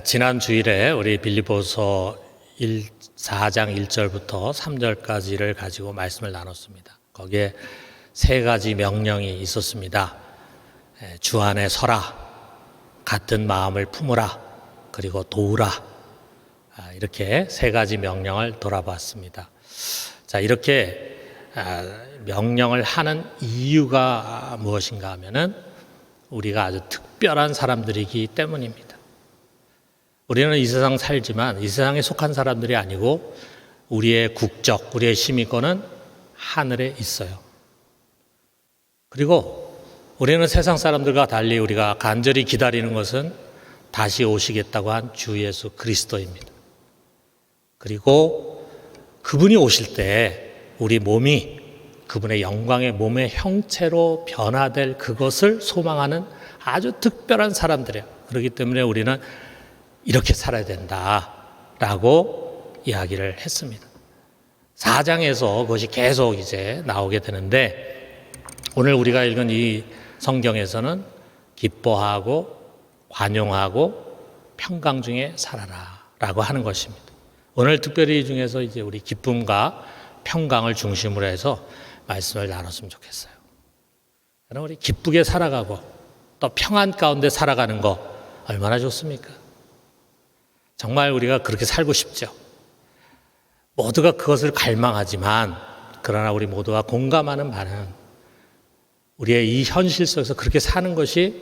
지난 주일에 우리 빌립보서 4장 1절부터 3절까지를 가지고 말씀을 나눴습니다. 거기에 세 가지 명령이 있었습니다. 주 안에 서라, 같은 마음을 품으라, 그리고 도우라. 이렇게 세 가지 명령을 돌아봤습니다. 자, 이렇게 명령을 하는 이유가 무엇인가 하면은 우리가 아주 특별한 사람들이기 때문입니다. 우리는 이 세상 살지만 이 세상에 속한 사람들이 아니고 우리의 국적, 우리의 시민권은 하늘에 있어요. 그리고 우리는 세상 사람들과 달리 우리가 간절히 기다리는 것은 다시 오시겠다고 한 주 예수 그리스도입니다. 그리고 그분이 오실 때 우리 몸이 그분의 영광의 몸의 형체로 변화될 그것을 소망하는 아주 특별한 사람들이에요. 그렇기 때문에 우리는 이렇게 살아야 된다라고 이야기를 했습니다. 4장에서 그것이 계속 이제 나오게 되는데 오늘 우리가 읽은 이 성경에서는 기뻐하고 관용하고 평강 중에 살아라라고 하는 것입니다. 오늘 특별히 이 중에서 이제 우리 기쁨과 평강을 중심으로 해서 말씀을 나눴으면 좋겠어요. 그럼 우리 기쁘게 살아가고 또 평안 가운데 살아가는 거 얼마나 좋습니까? 정말 우리가 그렇게 살고 싶죠. 모두가 그것을 갈망하지만 그러나 우리 모두가 공감하는 바는 우리의 이 현실 속에서 그렇게 사는 것이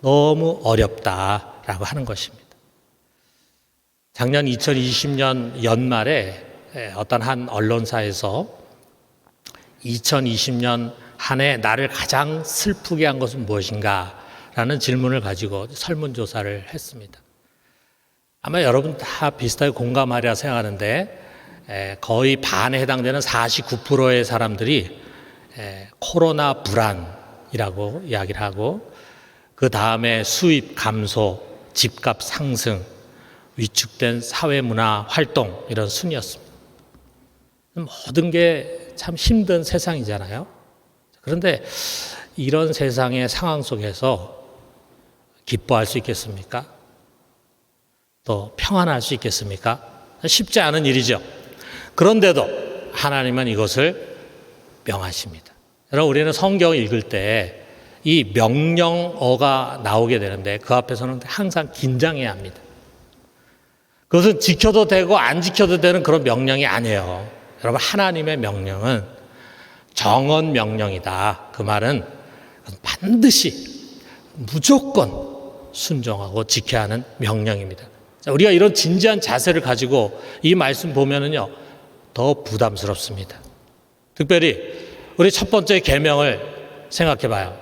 너무 어렵다라고 하는 것입니다. 작년 2020년 연말에 어떤 한 언론사에서 2020년 한 해 나를 가장 슬프게 한 것은 무엇인가 라는 질문을 가지고 설문조사를 했습니다. 아마 여러분 다 비슷하게 공감하리라 생각하는데 거의 반에 해당되는 49%의 사람들이 코로나 불안이라고 이야기를 하고 그 다음에 수입 감소, 집값 상승, 위축된 사회문화 활동 이런 순이었습니다. 모든 게 참 힘든 세상이잖아요. 그런데 이런 세상의 상황 속에서 기뻐할 수 있겠습니까? 또 평안할 수 있겠습니까? 쉽지 않은 일이죠. 그런데도 하나님은 이것을 명하십니다. 여러분 우리는 성경을 읽을 때 이 명령어가 나오게 되는데 그 앞에서는 항상 긴장해야 합니다. 그것은 지켜도 되고 안 지켜도 되는 그런 명령이 아니에요. 여러분 하나님의 명령은 정언 명령이다. 그 말은 반드시 무조건 순종하고 지켜야 하는 명령입니다. 자, 우리가 이런 진지한 자세를 가지고 이 말씀 보면은요 더 부담스럽습니다. 특별히 우리 첫 번째 계명을 생각해 봐요.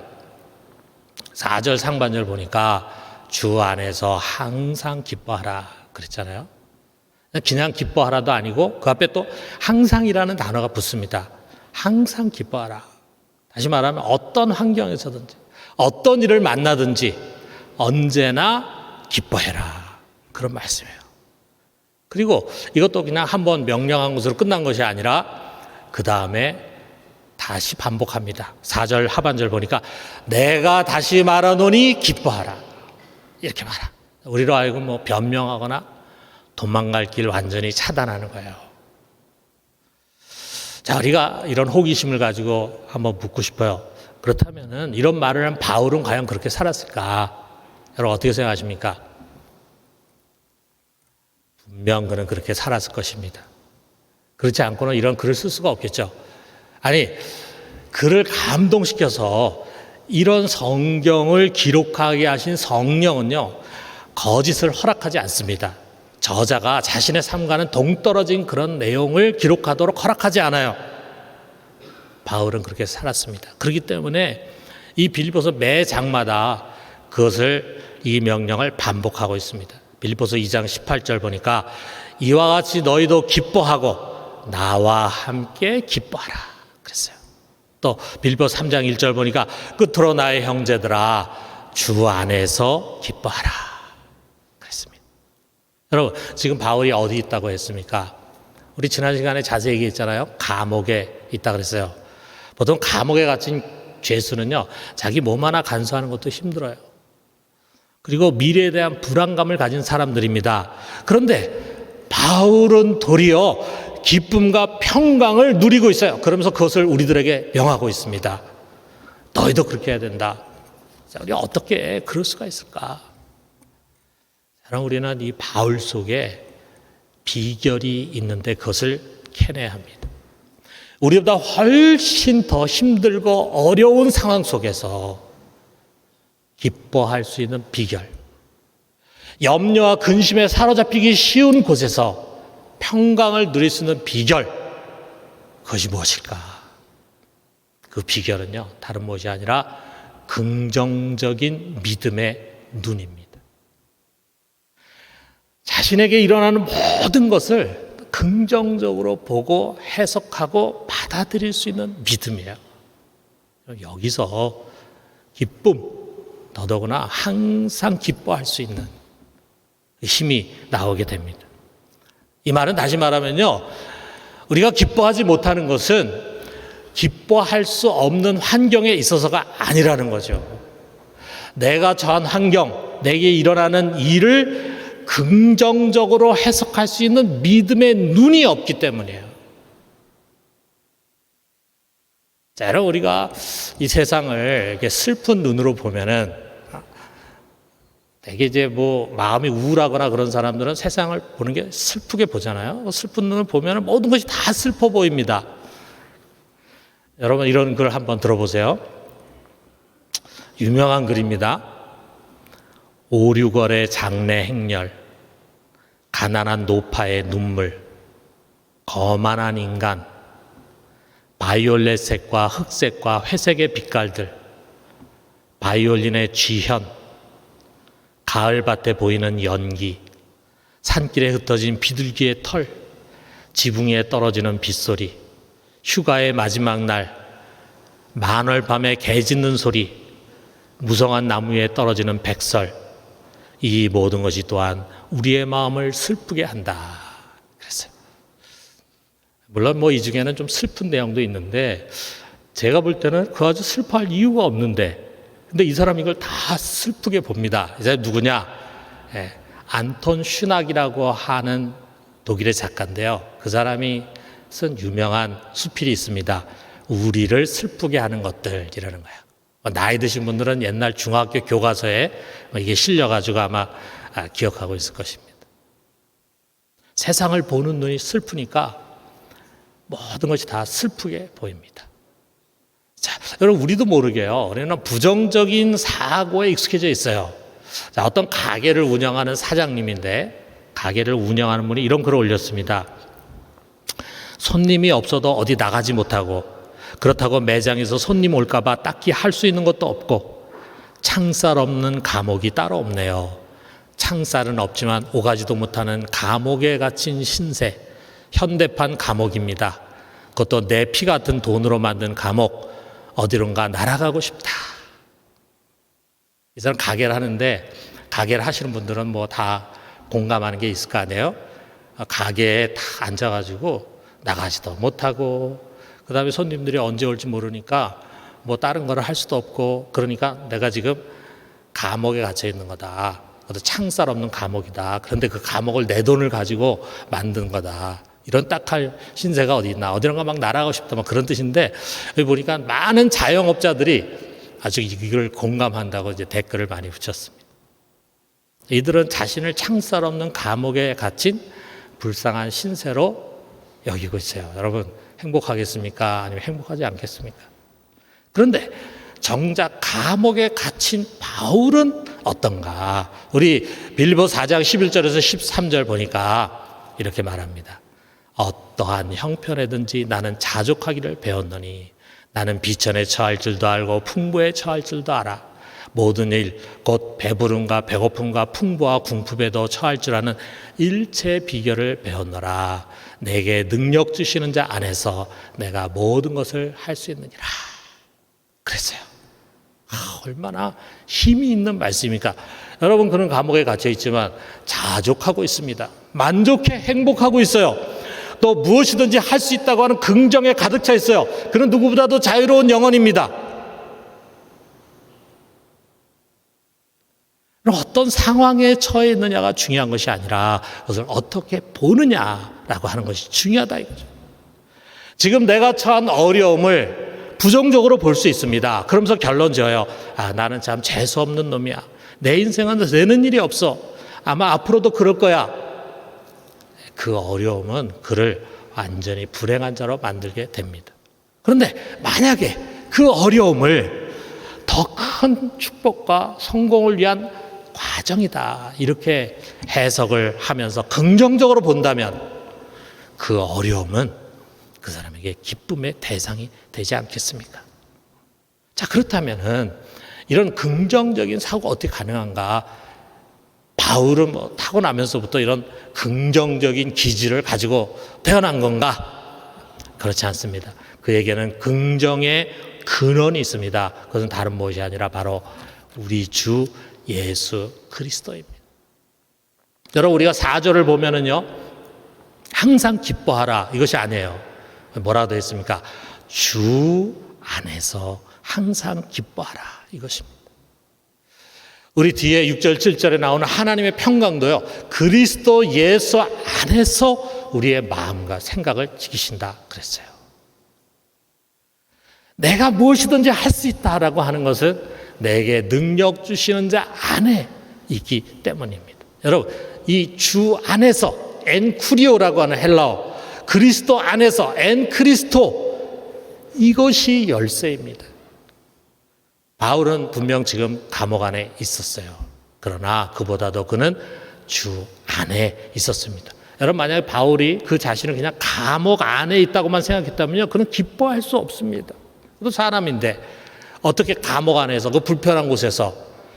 4절 상반절 보니까 주 안에서 항상 기뻐하라 그랬잖아요. 그냥 기뻐하라도 아니고 그 앞에 또 항상이라는 단어가 붙습니다. 항상 기뻐하라. 다시 말하면 어떤 환경에서든지 어떤 일을 만나든지 언제나 기뻐해라. 그런 말씀이에요. 그리고 이것도 그냥 한번 명령한 것으로 끝난 것이 아니라 그 다음에 다시 반복합니다. 4절 하반절 보니까 내가 다시 말하노니 기뻐하라. 이렇게 말하. 우리로 하여금 뭐 변명하거나 도망갈 길 완전히 차단하는 거예요. 자, 우리가 이런 호기심을 가지고 한번 묻고 싶어요. 그렇다면은 이런 말을 한 바울은 과연 그렇게 살았을까? 여러분 어떻게 생각하십니까? 분명 그는 그렇게 살았을 것입니다. 그렇지 않고는 이런 글을 쓸 수가 없겠죠. 아니, 그를 감동시켜서 이런 성경을 기록하게 하신 성령은요, 거짓을 허락하지 않습니다. 저자가 자신의 삶과는 동떨어진 그런 내용을 기록하도록 허락하지 않아요. 바울은 그렇게 살았습니다. 그렇기 때문에 이 빌립보서 매 장마다 그것을 이 명령을 반복하고 있습니다. 빌립보서 2장 18절 보니까 이와 같이 너희도 기뻐하고 나와 함께 기뻐하라 그랬어요. 또 빌립보서 3장 1절 보니까 끝으로 나의 형제들아 주 안에서 기뻐하라. 여러분 지금 바울이 어디 있다고 했습니까? 우리 지난 시간에 자세히 얘기했잖아요. 감옥에 있다 그랬어요. 보통 감옥에 갇힌 죄수는요 자기 몸 하나 간수하는 것도 힘들어요. 그리고 미래에 대한 불안감을 가진 사람들입니다. 그런데 바울은 도리어 기쁨과 평강을 누리고 있어요. 그러면서 그것을 우리들에게 명하고 있습니다. 너희도 그렇게 해야 된다. 자, 우리 어떻게 그럴 수가 있을까? 우리는 이 바울 속에 비결이 있는데 그것을 캐내야 합니다. 우리보다 훨씬 더 힘들고 어려운 상황 속에서 기뻐할 수 있는 비결, 염려와 근심에 사로잡히기 쉬운 곳에서 평강을 누릴 수 있는 비결, 그것이 무엇일까? 그 비결은요, 다른 무엇이 아니라 긍정적인 믿음의 눈입니다. 자신에게 일어나는 모든 것을 긍정적으로 보고 해석하고 받아들일 수 있는 믿음이에요. 여기서 기쁨, 더더구나 항상 기뻐할 수 있는 힘이 나오게 됩니다. 이 말은 다시 말하면요, 우리가 기뻐하지 못하는 것은 기뻐할 수 없는 환경에 있어서가 아니라는 거죠. 내가 처한 환경, 내게 일어나는 일을 긍정적으로 해석할 수 있는 믿음의 눈이 없기 때문이에요. 자, 여러분, 우리가 이 세상을 이렇게 슬픈 눈으로 보면은 되게 이제 마음이 우울하거나 그런 사람들은 세상을 보는 게 슬프게 보잖아요. 슬픈 눈을 보면은 모든 것이 다 슬퍼 보입니다. 여러분, 이런 글 한번 들어보세요. 유명한 글입니다. 5, 6월의 장래 행렬, 가난한 노파의 눈물, 거만한 인간, 바이올렛색과 흑색과 회색의 빛깔들, 바이올린의 쥐현, 가을밭에 보이는 연기, 산길에 흩어진 비둘기의 털, 지붕 위에 떨어지는 빗소리, 휴가의 마지막 날, 만월밤에 개 짖는 소리, 무성한 나무 위에 떨어지는 백설, 이 모든 것이 또한 우리의 마음을 슬프게 한다. 그랬어요. 물론 이 중에는 좀 슬픈 내용도 있는데 제가 볼 때는 그 아주 슬퍼할 이유가 없는데, 근데 이 사람이 이걸 다 슬프게 봅니다. 이 사람이 누구냐? 안톤 슈낙이라고 하는 독일의 작가인데요. 그 사람이 쓴 유명한 수필이 있습니다. 우리를 슬프게 하는 것들이라는 거예요. 나이 드신 분들은 옛날 중학교 교과서에 이게 실려가지고 아마 기억하고 있을 것입니다. 세상을 보는 눈이 슬프니까 모든 것이 다 슬프게 보입니다. 자, 여러분, 우리도 모르게요, 우리는 부정적인 사고에 익숙해져 있어요. 자, 어떤 가게를 운영하는 사장님인데, 가게를 운영하는 분이 이런 글을 올렸습니다. 손님이 없어도 어디 나가지 못하고, 그렇다고 매장에서 손님 올까봐 딱히 할 수 있는 것도 없고, 창살 없는 감옥이 따로 없네요. 창살은 없지만 오가지도 못하는 감옥에 갇힌 신세, 현대판 감옥입니다. 그것도 내 피 같은 돈으로 만든 감옥, 어디론가 날아가고 싶다. 이 사람 가게를 하는데, 가게를 하시는 분들은 다 공감하는 게 있을 거 아니에요? 가게에 다 앉아가지고 나가지도 못하고, 그 다음에 손님들이 언제 올지 모르니까 다른 거를 할 수도 없고, 그러니까 내가 지금 감옥에 갇혀 있는 거다. 그것도 창살 없는 감옥이다. 그런데 그 감옥을 내 돈을 가지고 만든 거다. 이런 딱할 신세가 어디 있나. 어디론가 막 날아가고 싶다. 그런 뜻인데, 여기 보니까 많은 자영업자들이 아주 이걸 공감한다고 이제 댓글을 많이 붙였습니다. 이들은 자신을 창살 없는 감옥에 갇힌 불쌍한 신세로 여기고 있어요. 여러분, 행복하겠습니까? 아니면 행복하지 않겠습니까? 그런데 정작 감옥에 갇힌 바울은 어떤가? 우리 빌립보 4장 11절에서 13절 보니까 이렇게 말합니다. 어떠한 형편에든지 나는 자족하기를 배웠노니 나는 비천에 처할 줄도 알고 풍부에 처할 줄도 알아. 모든 일, 곧 배부름과 배고픔과 풍부와 궁핍에도 처할 줄 아는 일체 비결을 배웠노라. 내게 능력 주시는 자 안에서 내가 모든 것을 할 수 있느니라. 그랬어요. 얼마나 힘이 있는 말씀입니까? 여러분, 그런 감옥에 갇혀 있지만 자족하고 있습니다. 만족해 행복하고 있어요. 또 무엇이든지 할 수 있다고 하는 긍정에 가득 차 있어요. 그는 누구보다도 자유로운 영혼입니다. 어떤 상황에 처해 있느냐가 중요한 것이 아니라 그것을 어떻게 보느냐라고 하는 것이 중요하다 이거죠. 지금 내가 처한 어려움을 부정적으로 볼 수 있습니다. 그러면서 결론 지어요. 나는 참 재수없는 놈이야. 내 인생은 되는 일이 없어. 아마 앞으로도 그럴 거야. 그 어려움은 그를 완전히 불행한 자로 만들게 됩니다. 그런데 만약에 그 어려움을 더 큰 축복과 성공을 위한 과정이다 이렇게 해석을 하면서 긍정적으로 본다면 그 어려움은 그 사람에게 기쁨의 대상이 되지 않겠습니까? 자, 그렇다면은 이런 긍정적인 사고가 어떻게 가능한가? 바울은 타고나면서부터 이런 긍정적인 기질을 가지고 태어난 건가? 그렇지 않습니다. 그에게는 긍정의 근원이 있습니다. 그것은 다른 무엇이 아니라 바로 우리 주 예수 그리스도입니다. 여러분, 우리가 4절을 보면은요, 항상 기뻐하라 이것이 아니에요. 뭐라고 되어 있습니까? 주 안에서 항상 기뻐하라 이것입니다. 우리 뒤에 6절 7절에 나오는 하나님의 평강도요, 그리스도 예수 안에서 우리의 마음과 생각을 지키신다 그랬어요. 내가 무엇이든지 할 수 있다라고 하는 것은 내게 능력 주시는 자 안에 있기 때문입니다. 여러분, 이 주 안에서 엔쿠리오라고 하는 헬라어, 그리스도 안에서 엔크리스토, 이것이 열쇠입니다. 바울은 분명 지금 감옥 안에 있었어요. 그러나 그보다도 그는 주 안에 있었습니다. 여러분, 만약에 바울이 그 자신을 그냥 감옥 안에 있다고만 생각했다면요, 그는 기뻐할 수 없습니다. 그도 사람인데 어떻게 감옥 안에서 그 불편한 곳에서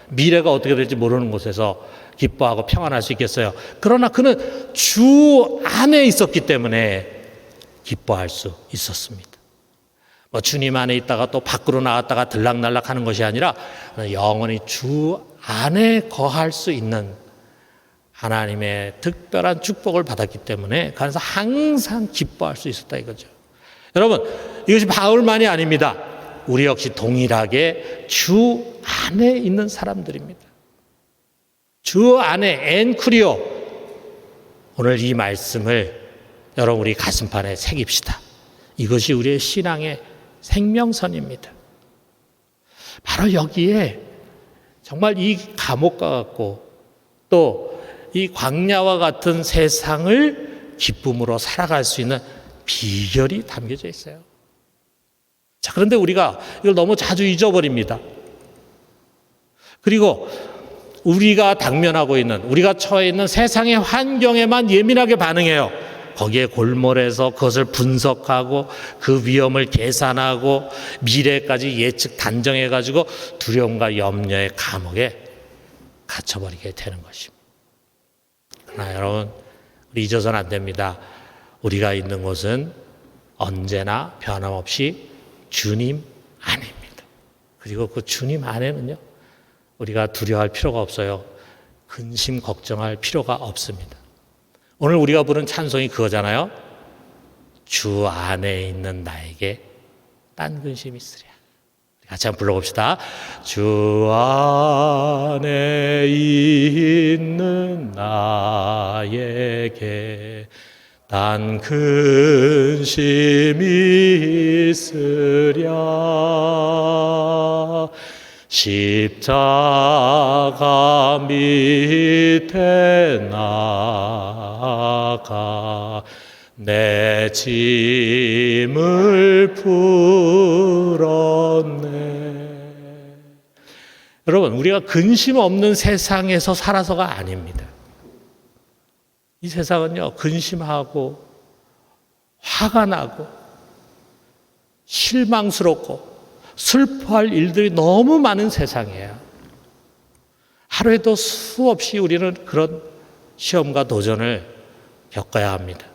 미래가 어떻게 될지 모르는 곳에서 기뻐하고 평안할 수 있겠어요? 그러나 그는 주 안에 있었기 때문에 기뻐할 수 있었습니다. 주님 안에 있다가 또 밖으로 나갔다가 들락날락 하는 것이 아니라 영원히 주 안에 거할 수 있는 하나님의 특별한 축복을 받았기 때문에 그래서 항상 기뻐할 수 있었다 이거죠. 여러분, 이것이 바울만이 아닙니다. 우리 역시 동일하게 주 안에 있는 사람들입니다. 주 안에 엔쿠리오, 오늘 이 말씀을 여러분 우리 가슴판에 새깁시다. 이것이 우리의 신앙의 생명선입니다. 바로 여기에 정말 이 감옥과 같고 또 이 광야와 같은 세상을 기쁨으로 살아갈 수 있는 비결이 담겨져 있어요. 자, 그런데 우리가 이걸 너무 자주 잊어버립니다. 그리고 우리가 당면하고 있는, 우리가 처해 있는 세상의 환경에만 예민하게 반응해요. 거기에 골몰해서 그것을 분석하고 그 위험을 계산하고 미래까지 예측 단정해가지고 두려움과 염려의 감옥에 갇혀버리게 되는 것입니다. 그러나 여러분, 우리 잊어서는 안 됩니다. 우리가 있는 곳은 언제나 변함없이 주님 안입니다. 그리고 그 주님 안에는요, 우리가 두려워할 필요가 없어요. 근심 걱정할 필요가 없습니다. 오늘 우리가 부른 찬송이 그거잖아요. 주 안에 있는 나에게 딴 근심이 있으랴. 같이 한번 불러봅시다. 주 안에 있는 나에게 딴 근심이 있으랴. 십자가 밑에 나가 내 짐을 풀었네. 여러분, 우리가 근심 없는 세상에서 살아서가 아닙니다. 이 세상은요, 근심하고 화가 나고 실망스럽고 슬퍼할 일들이 너무 많은 세상이에요. 하루에도 수없이 우리는 그런 시험과 도전을 겪어야 합니다.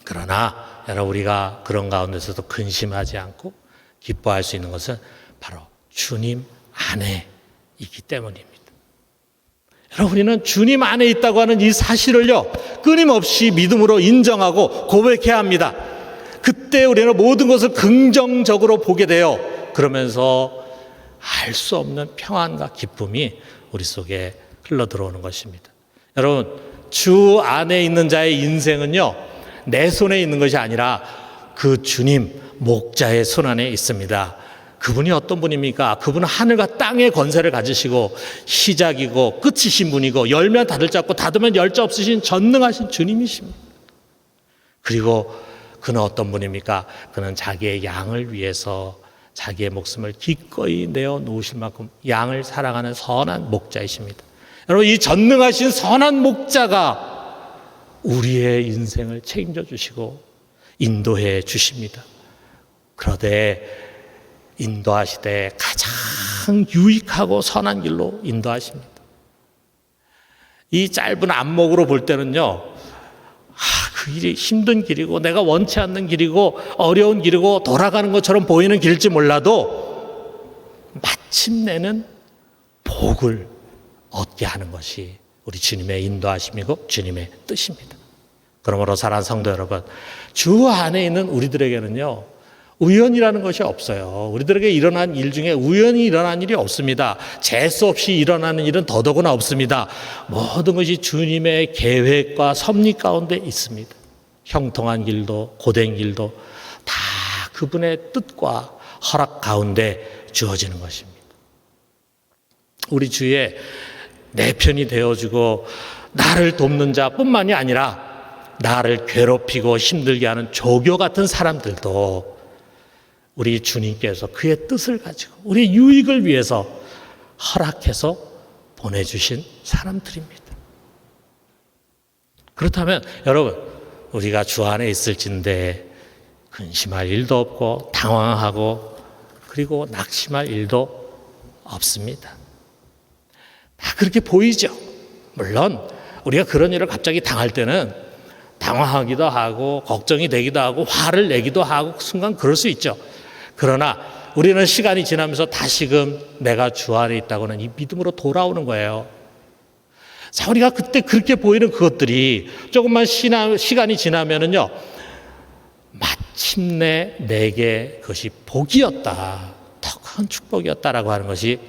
그러나 여러분, 우리가 그런 가운데서도 근심하지 않고 기뻐할 수 있는 것은 바로 주님 안에 있기 때문입니다. 여러분, 우리는 주님 안에 있다고 하는 이 사실을요, 끊임없이 믿음으로 인정하고 고백해야 합니다. 그때 우리는 모든 것을 긍정적으로 보게 돼요. 그러면서 알 수 없는 평안과 기쁨이 우리 속에 흘러 들어오는 것입니다. 여러분, 주 안에 있는 자의 인생은요, 내 손에 있는 것이 아니라 그 주님 목자의 손 안에 있습니다. 그분이 어떤 분입니까? 그분은 하늘과 땅의 권세를 가지시고 시작이고 끝이신 분이고 열면 닫을 자 없고 닫으면 열 자 없으신 전능하신 주님이십니다. 그리고 그는 어떤 분입니까? 그는 자기의 양을 위해서 자기의 목숨을 기꺼이 내어놓으실 만큼 양을 사랑하는 선한 목자이십니다. 여러분, 이 전능하신 선한 목자가 우리의 인생을 책임져 주시고 인도해 주십니다. 그런데 인도하시되 가장 유익하고 선한 길로 인도하십니다. 이 짧은 안목으로 볼 때는요, 그 길이 힘든 길이고 내가 원치 않는 길이고 어려운 길이고 돌아가는 것처럼 보이는 길일지 몰라도 마침내는 복을 얻게 하는 것이 우리 주님의 인도하심이고 주님의 뜻입니다. 그러므로 사랑하는 성도 여러분, 주 안에 있는 우리들에게는요, 우연이라는 것이 없어요. 우리들에게 일어난 일 중에 우연히 일어난 일이 없습니다. 재수 없이 일어나는 일은 더더구나 없습니다. 모든 것이 주님의 계획과 섭리 가운데 있습니다. 형통한 길도 고된 길도 다 그분의 뜻과 허락 가운데 주어지는 것입니다. 우리 주위에 내 편이 되어주고 나를 돕는 자뿐만이 아니라 나를 괴롭히고 힘들게 하는 조교 같은 사람들도 우리 주님께서 그의 뜻을 가지고 우리 유익을 위해서 허락해서 보내주신 사람들입니다. 그렇다면 여러분, 우리가 주 안에 있을진데 근심할 일도 없고 당황하고 그리고 낙심할 일도 없습니다. 다 그렇게 보이죠. 물론 우리가 그런 일을 갑자기 당할 때는 당황하기도 하고 걱정이 되기도 하고 화를 내기도 하고 순간 그럴 수 있죠. 그러나 우리는 시간이 지나면서 다시금 내가 주 안에 있다고는 이 믿음으로 돌아오는 거예요. 자, 우리가 그때 그렇게 보이는 그것들이 조금만 시간이 지나면은요, 마침내 내게 그것이 복이었다, 더 큰 축복이었다라고 하는 것이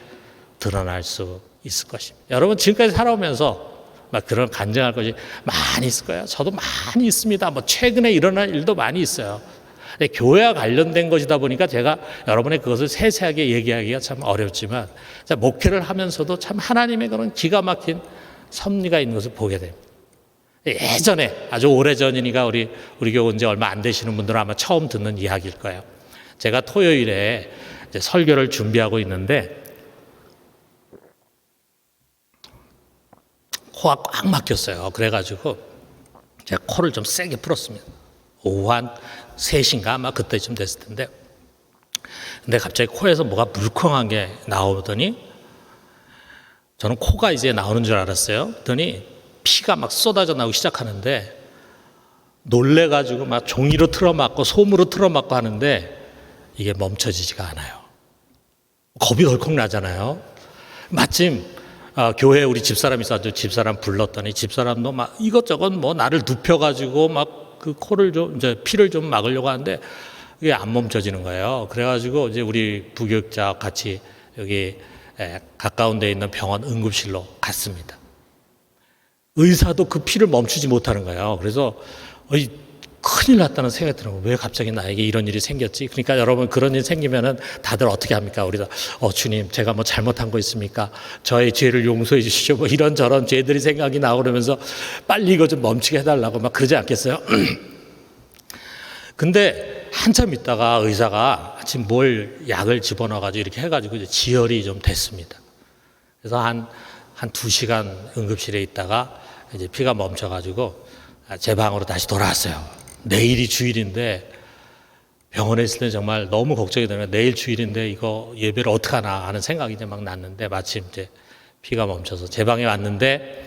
드러날 수 있을 것입니다. 여러분, 지금까지 살아오면서 막 그런 간증할 것이 많이 있을 거예요. 저도 많이 있습니다. 뭐 최근에 일어난 일도 많이 있어요. 교회와 관련된 것이다 보니까 제가 여러분의 그것을 세세하게 얘기하기가 참 어렵지만, 목회를 하면서도 참 하나님의 그런 기가 막힌 섭리가 있는 것을 보게 됩니다. 예전에 아주 오래전이니까 우리 교회 온 지 얼마 안 되시는 분들은 아마 처음 듣는 이야기일 거예요. 제가 토요일에 이제 설교를 준비하고 있는데 코가 꽉 막혔어요. 그래가지고 제가 코를 좀 세게 풀었습니다. 오후 한 3시인가 아마 그때쯤 됐을 텐데, 근데 갑자기 코에서 뭐가 물컹한 게 나오더니 저는 코가 이제 나오는 줄 알았어요. 그랬더니 피가 막 쏟아져 나오기 시작하는데 놀래가지고 막 종이로 틀어막고 솜으로 틀어막고 하는데 이게 멈춰지지가 않아요. 겁이 덜컥 나잖아요. 마침 교회에 우리 집사람이 있어서 집사람 불렀더니 집사람도 막 이것저것 뭐 나를 눕혀가지고 막 그 코를 좀 이제 피를 좀 막으려고 하는데 이게 안 멈춰지는 거예요. 그래가지고 이제 우리 부교육자 같이 여기 가까운 데 있는 병원 응급실로 갔습니다. 의사도 그 피를 멈추지 못하는 거예요. 그래서 큰일 났다는 생각이 들어요. 왜 갑자기 나에게 이런 일이 생겼지? 그러니까 여러분, 그런 일 생기면은 다들 어떻게 합니까? 우리가 주님, 제가 뭐 잘못한 거 있습니까? 저의 죄를 용서해 주시죠. 뭐 이런저런 죄들이 생각이 나고 그러면서 빨리 이거 좀 멈추게 해달라고 막 그러지 않겠어요? 근데 한참 있다가 의사가 지금 뭘 약을 집어넣어가지고 이렇게 해가지고 이제 지혈이 좀 됐습니다. 그래서 한 2시간 응급실에 있다가 이제 피가 멈춰가지고 제 방으로 다시 돌아왔어요. 내일이 주일인데 병원에 있을 때 정말 너무 걱정이 되는 거예요. 내일 주일인데 이거 예배를 어떻게 하나 하는 생각이 이제 막 났는데 마침 이제 피가 멈춰서 제 방에 왔는데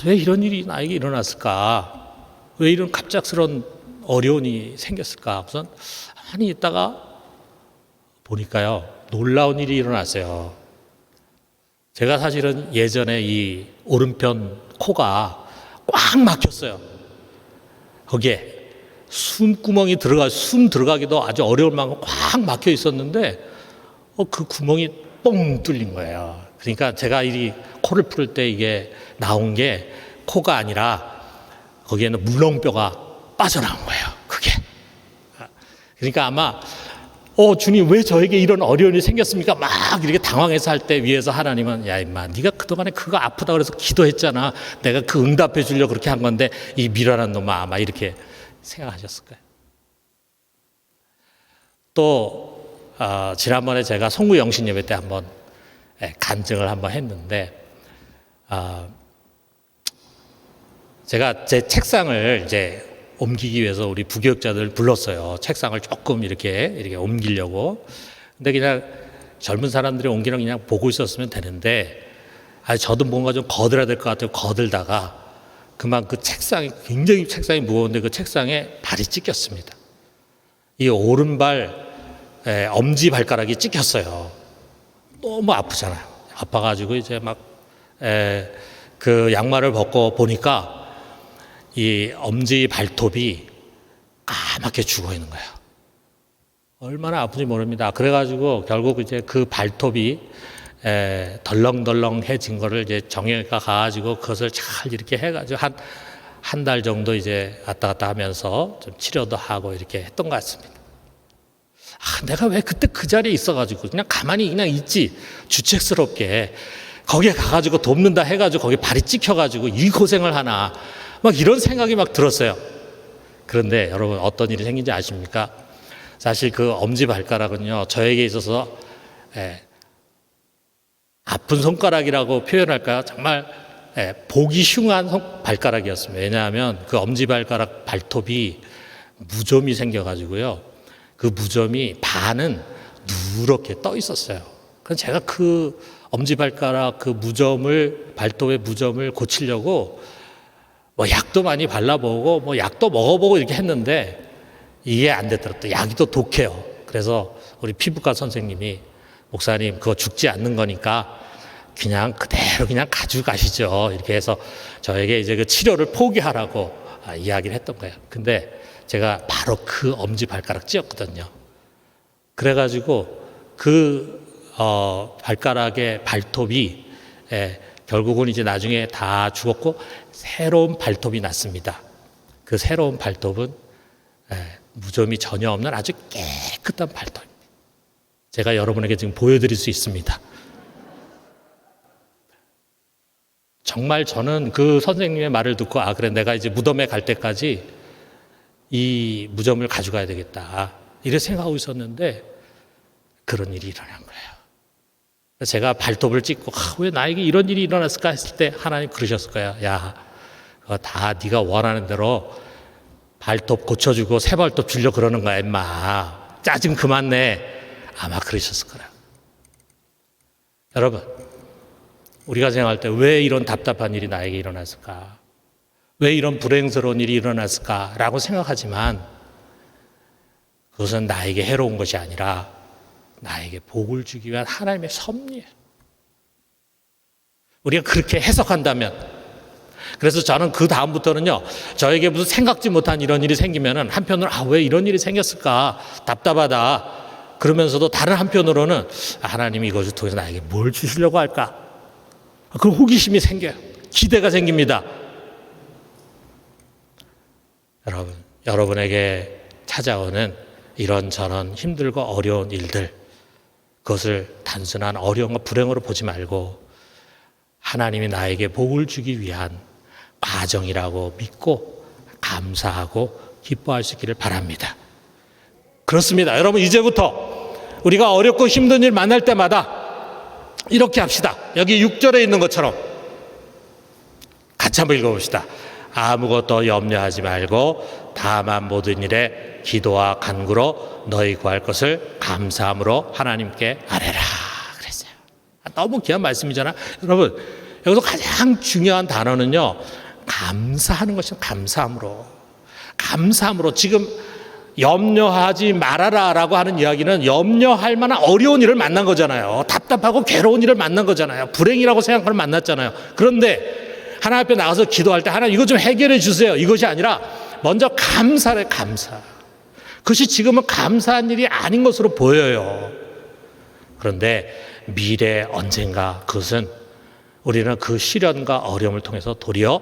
왜 이런 일이 나에게 일어났을까? 왜 이런 갑작스러운 어려운 일이 생겼을까? 우선 많이 있다가 보니까요, 놀라운 일이 일어났어요. 제가 사실은 예전에 이 오른편 코가 꽉 막혔어요. 거기에 숨구멍이 숨 들어가기도 아주 어려울 만큼 꽉 막혀 있었는데 그 구멍이 뻥 뚫린 거예요. 그러니까 제가 이 코를 풀을 때 이게 나온 게 코가 아니라 거기에는 물렁뼈가 빠져나온 거예요. 그게. 그러니까 아마 주님 왜 저에게 이런 어려움이 생겼습니까? 막 이렇게 당황해서 할 때 위에서 하나님은 야 임마 네가 그동안에 그거 아프다 그래서 기도했잖아. 내가 그 응답해 주려고 그렇게 한 건데 이 미련한 놈아 아마 이렇게 생각하셨을 거예요. 또 지난번에 제가 송구 영신 예배 때 한번 간증을 한번 했는데 제가 제 책상을 이제 옮기기 위해서 우리 부교육자들 불렀어요. 책상을 조금 이렇게 옮기려고. 근데 그냥 젊은 사람들이 옮기는 그냥 보고 있었으면 되는데, 저도 뭔가 좀 거들어야 될 것 같아요. 거들다가 그만 그 책상이 굉장히 책상이 무거운데 그 책상에 발이 찢겼습니다. 이 오른발 엄지 발가락이 찢겼어요. 너무 아프잖아요. 아파가지고 이제 막 그 양말을 벗고 보니까 이 엄지 발톱이 까맣게 죽어 있는 거예요. 얼마나 아픈지 모릅니다. 그래가지고 결국 이제 그 발톱이 덜렁덜렁해진 거를 이제 정형외과 가가지고 그것을 잘 이렇게 해가지고 한 달 정도 이제 왔다 갔다 하면서 좀 치료도 하고 이렇게 했던 것 같습니다. 내가 왜 그때 그 자리에 있어가지고 그냥 가만히 그냥 있지 주책스럽게 거기에 가가지고 돕는다 해가지고 거기 발이 찍혀가지고 이 고생을 하나 막 이런 생각이 막 들었어요. 그런데 여러분 어떤 일이 생긴지 아십니까? 사실 그 엄지발가락은요 저에게 있어서 아픈 손가락이라고 표현할까요? 정말 보기 흉한 발가락이었습니다. 왜냐하면 그 엄지발가락 발톱이 무좀이 생겨가지고요 그 무좀이 반은 누렇게 떠 있었어요. 그래서 제가 그 엄지발가락 그 무좀을 발톱의 무좀을 고치려고 뭐 약도 많이 발라보고 뭐 약도 먹어보고 이렇게 했는데 이게 안 됐더라고요. 약이 또 독해요. 그래서 우리 피부과 선생님이 목사님 그거 죽지 않는 거니까 그냥 그대로 그냥 가지고 가시죠. 이렇게 해서 저에게 이제 그 치료를 포기하라고 이야기를 했던 거예요. 근데 제가 바로 그 엄지발가락 찧었거든요. 그래가지고 그 발가락의 발톱이 결국은 이제 나중에 다 죽었고 새로운 발톱이 났습니다. 그 새로운 발톱은 무좀이 전혀 없는 아주 깨끗한 발톱입니다. 제가 여러분에게 지금 보여드릴 수 있습니다. 정말 저는 그 선생님의 말을 듣고 그래 내가 이제 무덤에 갈 때까지 이 무좀을 가져가야 되겠다 이렇게 생각하고 있었는데 그런 일이 일어난 거예요. 제가 발톱을 찢고 왜 나에게 이런 일이 일어났을까 했을 때 하나님 그러셨을 거야. 야, 그거 다 네가 원하는 대로 발톱 고쳐주고 새 발톱 주려고 그러는 거야 임마. 짜증 그만 내. 아마 그러셨을 거라. 여러분 우리가 생각할 때 왜 이런 답답한 일이 나에게 일어났을까? 왜 이런 불행스러운 일이 일어났을까? 라고 생각하지만 그것은 나에게 해로운 것이 아니라 나에게 복을 주기 위한 하나님의 섭리예요. 우리가 그렇게 해석한다면 그래서 저는 그 다음부터는요 저에게 무슨 생각지 못한 이런 일이 생기면은 한편으로 왜 이런 일이 생겼을까 답답하다 그러면서도 다른 한편으로는 하나님이 이것을 통해서 나에게 뭘 주시려고 할까 그 호기심이 생겨요. 기대가 생깁니다. 여러분에게 찾아오는 이런저런 힘들고 어려운 일들 그것을 단순한 어려움과 불행으로 보지 말고 하나님이 나에게 복을 주기 위한 과정이라고 믿고 감사하고 기뻐할 수 있기를 바랍니다. 그렇습니다. 여러분 이제부터 우리가 어렵고 힘든 일 만날 때마다 이렇게 합시다. 여기 6절에 있는 것처럼 같이 한번 읽어봅시다. 아무것도 염려하지 말고 다만 모든 일에 기도와 간구로 너희 구할 것을 감사함으로 하나님께 아뢰라 그랬어요. 너무 귀한 말씀이잖아. 여러분 여기서 가장 중요한 단어는요 감사하는 것입니다. 감사함으로 지금 염려하지 말아라 라고 하는 이야기는 염려할 만한 어려운 일을 만난 거잖아요. 답답하고 괴로운 일을 만난 거잖아요. 불행이라고 생각하는 만났잖아요. 그런데 하나님 앞에 나가서 기도할 때 하나님 이거 좀 해결해 주세요 이것이 아니라 먼저 감사를 감사. 그것이 지금은 감사한 일이 아닌 것으로 보여요. 그런데 미래 언젠가 그것은 우리는 그 시련과 어려움을 통해서 도리어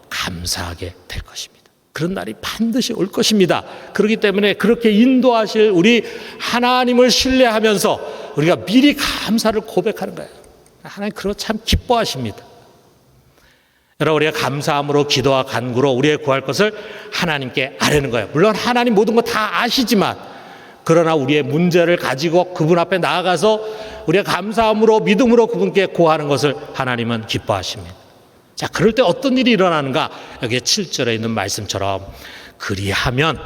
감사하게 될 것입니다. 그런 날이 반드시 올 것입니다. 그렇기 때문에 그렇게 인도하실 우리 하나님을 신뢰하면서 우리가 미리 감사를 고백하는 거예요. 하나님 그거 참 기뻐하십니다. 여러분, 우리가 감사함으로 기도와 간구로 우리의 구할 것을 하나님께 아뢰는 거예요. 물론 하나님 모든 거 다 아시지만, 그러나 우리의 문제를 가지고 그분 앞에 나아가서 우리가 감사함으로 믿음으로 그분께 구하는 것을 하나님은 기뻐하십니다. 자, 그럴 때 어떤 일이 일어나는가? 여기 7절에 있는 말씀처럼 그리하면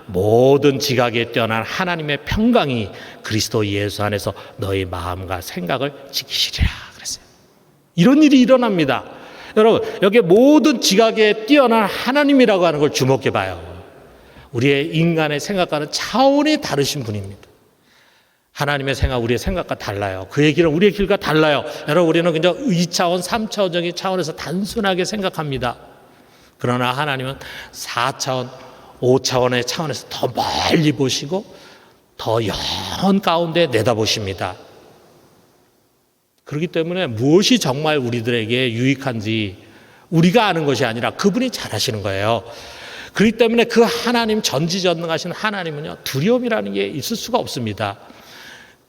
모든 지각에 뛰어난 하나님의 평강이 그리스도 예수 안에서 너희 마음과 생각을 지키시리라 그랬어요. 이런 일이 일어납니다. 여러분, 여기 모든 지각에 뛰어난 하나님이라고 하는 걸 주목해 봐요. 우리의 인간의 생각과는 차원이 다르신 분입니다. 하나님의 생각, 우리의 생각과 달라요. 그의 길은 우리의 길과 달라요. 여러분, 우리는 그냥 2차원, 3차원적인 차원에서 단순하게 생각합니다. 그러나 하나님은 4차원, 5차원의 차원에서 더 멀리 보시고 더 영원 가운데 내다보십니다. 그렇기 때문에 무엇이 정말 우리들에게 유익한지 우리가 아는 것이 아니라 그분이 잘 아시는 거예요. 그렇기 때문에 그 하나님, 전지전능하신 하나님은요, 두려움이라는 게 있을 수가 없습니다.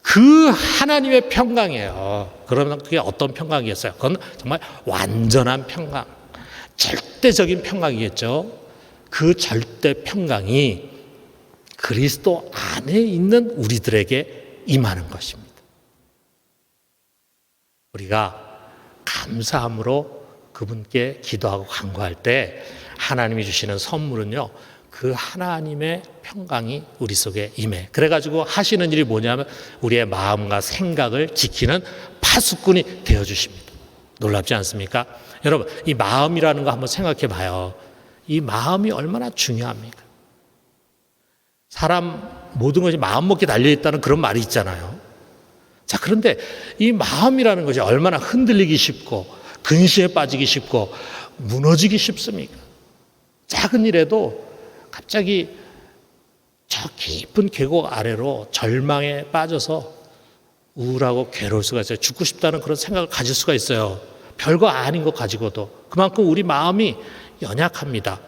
그 하나님의 평강이에요. 그러면 그게 어떤 평강이겠어요? 그건 정말 완전한 평강, 절대적인 평강이겠죠. 그 절대 평강이 그리스도 안에 있는 우리들에게 임하는 것입니다. 우리가 감사함으로 그분께 기도하고 간구할 때 하나님이 주시는 선물은요, 그 하나님의 평강이 우리 속에 임해. 그래가지고 하시는 일이 뭐냐면 우리의 마음과 생각을 지키는 파수꾼이 되어주십니다. 놀랍지 않습니까? 여러분, 이 마음이라는 거 한번 생각해 봐요. 이 마음이 얼마나 중요합니까? 사람 모든 것이 마음 먹기 달려있다는 그런 말이 있잖아요. 자, 그런데 이 마음이라는 것이 얼마나 흔들리기 쉽고 근시에 빠지기 쉽고 무너지기 쉽습니까? 작은 일에도 갑자기 저 깊은 계곡 아래로 절망에 빠져서 우울하고 괴로울 수가 있어요. 죽고 싶다는 그런 생각을 가질 수가 있어요. 별거 아닌 것 가지고도. 그만큼 우리 마음이 연약합니다.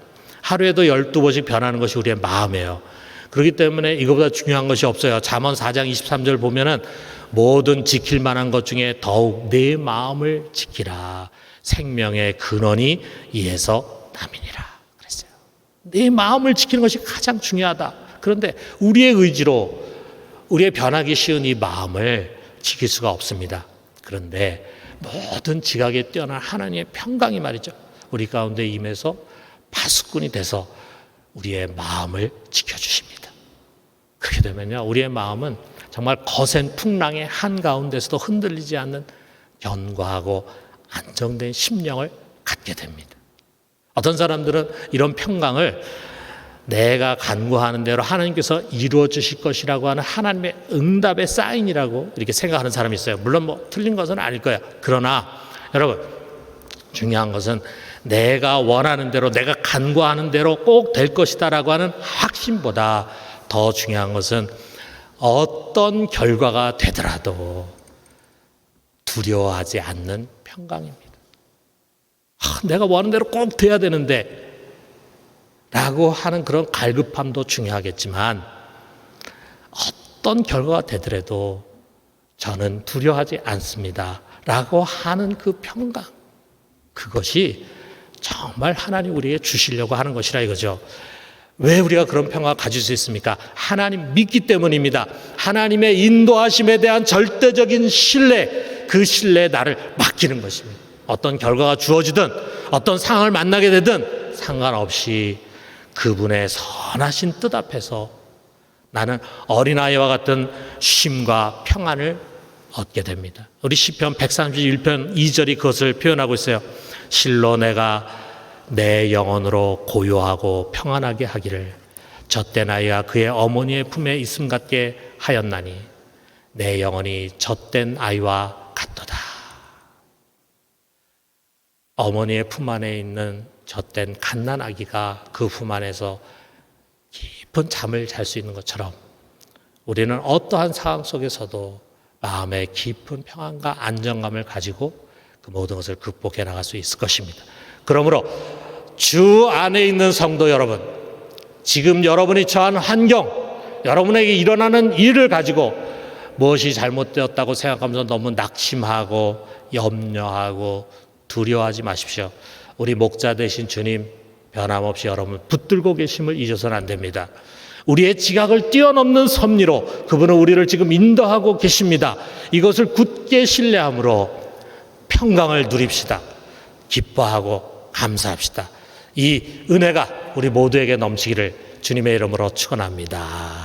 하루에도 12번씩 변하는 것이 우리의 마음이에요. 그렇기 때문에 이거보다 중요한 것이 없어요. 잠언 4장 23절 보면은 모든 지킬 만한 것 중에 더욱 내 마음을 지키라. 생명의 근원이 이에서 남이니라 그랬어요. 내 마음을 지키는 것이 가장 중요하다. 그런데 우리의 의지로 우리의 변하기 쉬운 이 마음을 지킬 수가 없습니다. 그런데 모든 지각에 뛰어난 하나님의 평강이 말이죠, 우리 가운데 임해서 파수꾼이 돼서 우리의 마음을 지켜주십니다. 그렇게 되면요, 우리의 마음은 정말 거센 풍랑의 한가운데서도 흔들리지 않는 견고하고 안정된 심령을 갖게 됩니다. 어떤 사람들은 이런 평강을 내가 간구하는 대로 하나님께서 이루어 주실 것이라고 하는 하나님의 응답의 사인이라고 이렇게 생각하는 사람이 있어요. 물론 뭐 틀린 것은 아닐 거예요. 그러나 여러분, 중요한 것은 내가 원하는 대로, 내가 간구하는 대로 꼭 될 것이다라고 하는 확신보다 더 중요한 것은 어떤 결과가 되더라도 두려워하지 않는 평강입니다. 내가 원하는 대로 꼭 돼야 되는데 라고 하는 그런 갈급함도 중요하겠지만 어떤 결과가 되더라도 저는 두려워하지 않습니다 라고 하는 그 평강, 그것이 정말 하나님 우리에게 주시려고 하는 것이라 이거죠. 왜 우리가 그런 평화를 가질 수 있습니까? 하나님 믿기 때문입니다. 하나님의 인도하심에 대한 절대적인 신뢰, 그 신뢰에 나를 맡기는 것입니다. 어떤 결과가 주어지든 어떤 상황을 만나게 되든 상관없이 그분의 선하신 뜻 앞에서 나는 어린아이와 같은 쉼과 평안을 얻게 됩니다. 우리 시편 131편 2절이 그것을 표현하고 있어요. 실로 내가 내 영혼으로 고요하고 평안하게 하기를 젖된 아이가 그의 어머니의 품에 있음 같게 하였나니 내 영혼이 젖된 아이와 같도다. 어머니의 품 안에 있는 젖된 갓난 아기가 그 품 안에서 깊은 잠을 잘 수 있는 것처럼 우리는 어떠한 상황 속에서도 마음의 깊은 평안과 안정감을 가지고 그 모든 것을 극복해 나갈 수 있을 것입니다. 그러므로 주 안에 있는 성도 여러분, 지금 여러분이 처한 환경, 여러분에게 일어나는 일을 가지고 무엇이 잘못되었다고 생각하면서 너무 낙심하고 염려하고 두려워하지 마십시오. 우리 목자 되신 주님 변함없이 여러분 붙들고 계심을 잊어서는 안 됩니다. 우리의 지각을 뛰어넘는 섭리로 그분은 우리를 지금 인도하고 계십니다. 이것을 굳게 신뢰함으로 평강을 누립시다. 기뻐하고 감사합시다. 이 은혜가 우리 모두에게 넘치기를 주님의 이름으로 축원합니다.